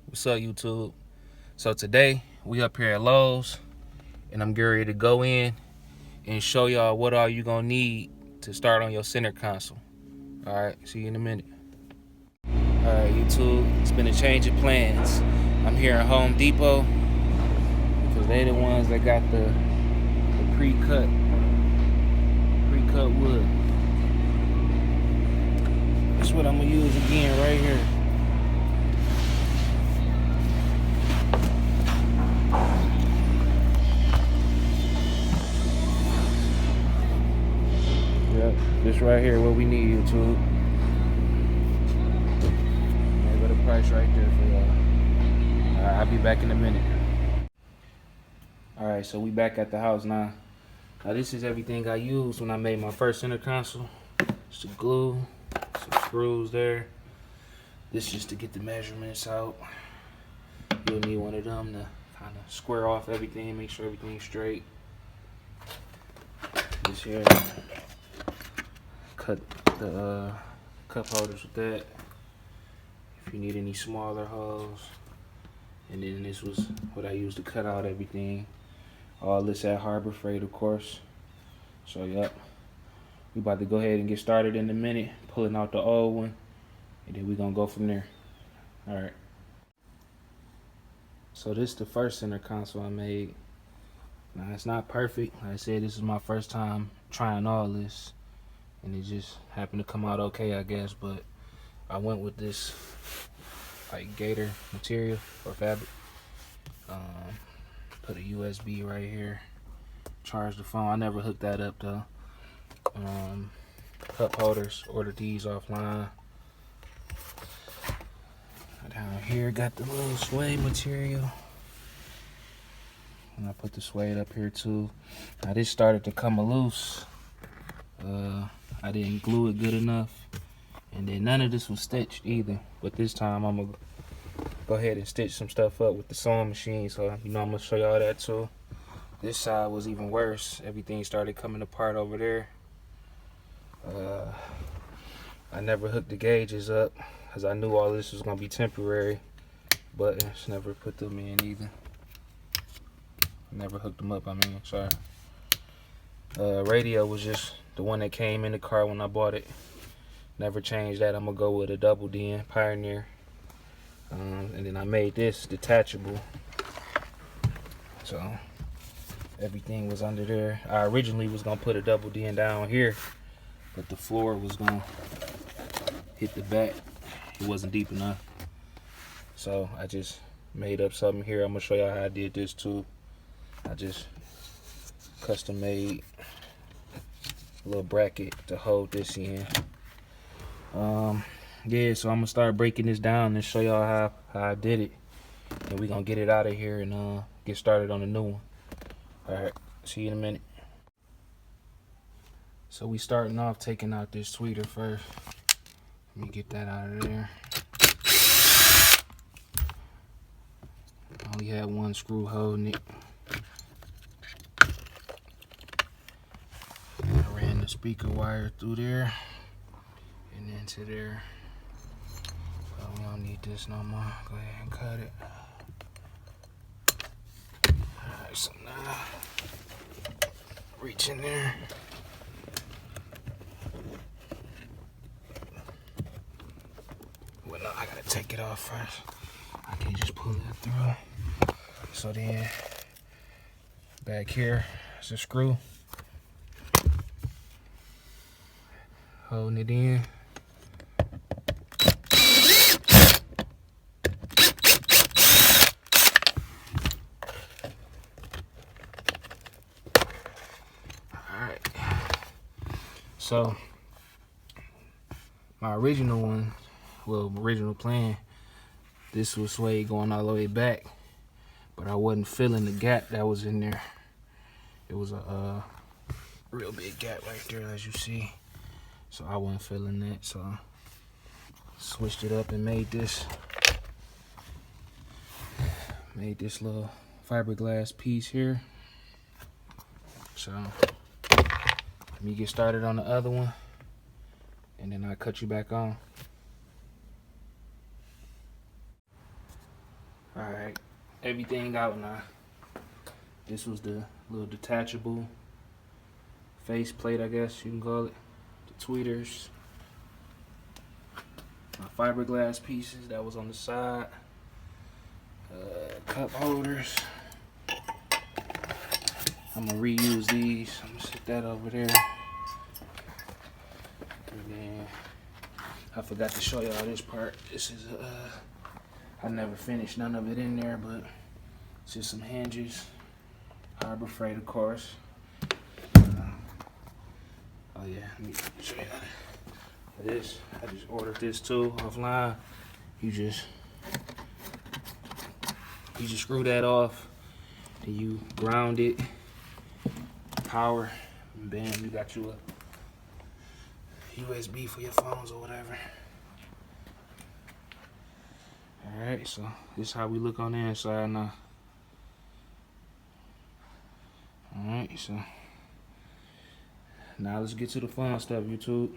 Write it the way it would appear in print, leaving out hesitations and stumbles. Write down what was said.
What's up, YouTube? So today we up here at Lowe's, and I'm getting ready to go in and show y'all what all you gonna need to start on your center console. All right, see you in a minute. All right, YouTube, it's been a change of plans. I'm here at Home Depot because they the ones that got the pre-cut wood. That's what I'm gonna use again right here. Yep, this right here what we need, YouTube. There go the price right there for y'all. Alright, I'll be back in a minute. Alright, so we back at the house now. Now this is everything I used when I made my first center console. Some glue, some screws there. This just to get the measurements out. You'll need one of them to kind of square off everything, make sure everything's straight. This here, cut the cup holders with that. If you need any smaller holes. And then this was what I used to cut out everything. All this at Harbor Freight, of course. So, yep. We about to go ahead and get started in a minute. Pulling out the old one. And then we're going to go from there. Alright. So, this is the first center console I made. Now, it's not perfect. Like I said, this is my first time trying all this. And it just happened to come out okay, I guess. But I went with this like gator material or fabric. Put a USB right here. Charge the phone. I never hooked that up though. Cup holders. Ordered these offline. Down here got the little suede material. And I put the suede up here too. Now this started to come loose. I didn't glue it good enough. And then none of this was stitched either. But this time I'm gonna go ahead and stitch some stuff up with the sewing machine. So I'm gonna show y'all that too. This side was even worse. Everything started coming apart over there. I never hooked the gauges up because I knew all this was gonna be temporary. Buttons, never put them in either. Never hooked them up, sorry. Radio was just the one that came in the car when I bought it. Never changed that. I'm gonna go with a double D Pioneer. And then I made this detachable. So everything was under there. I originally was gonna put a double D down here, but the floor was gonna hit the back. It wasn't deep enough. So I just made up something here. I'm gonna show y'all how I did this too. I just custom made a little bracket to hold this in. Yeah, so I'm gonna start breaking this down and show y'all how I did it, and we're gonna get it out of here and get started on a new one. All right, see you in a minute. So we starting off taking out this tweeter first. Let me get that out of there. I only had one screw holding it. I ran the speaker wire through there and into there. We don't need this no more. Go ahead and cut it. Alright, so now reach in there. Well, no, I gotta take it off first. I can't just pull that through. So then, back here is a screw. Holding it in. So my original one, original plan, this was suede going all the way back, but I wasn't filling the gap that was in there. It was a real big gap right there, as you see. So I wasn't filling that, so I switched it up and made this little fiberglass piece here. So let me get started on the other one, and then I'll cut you back on. Alright, everything out now. This was the little detachable face plate, I guess you can call it. The tweeters. My fiberglass pieces that was on the side. Cup holders. I'm gonna reuse these. I'm gonna set that over there. And then I forgot to show y'all this part. This is I never finished none of it in there, but it's just some hinges. Harbor Freight, of course. Oh yeah, let me show you this. I just ordered this too offline. You just screw that off, and you ground it. Power, and bam, you got you a USB for your phones or whatever. Alright, so this is how we look on the inside now. Alright, so now let's get to the fun stuff, YouTube.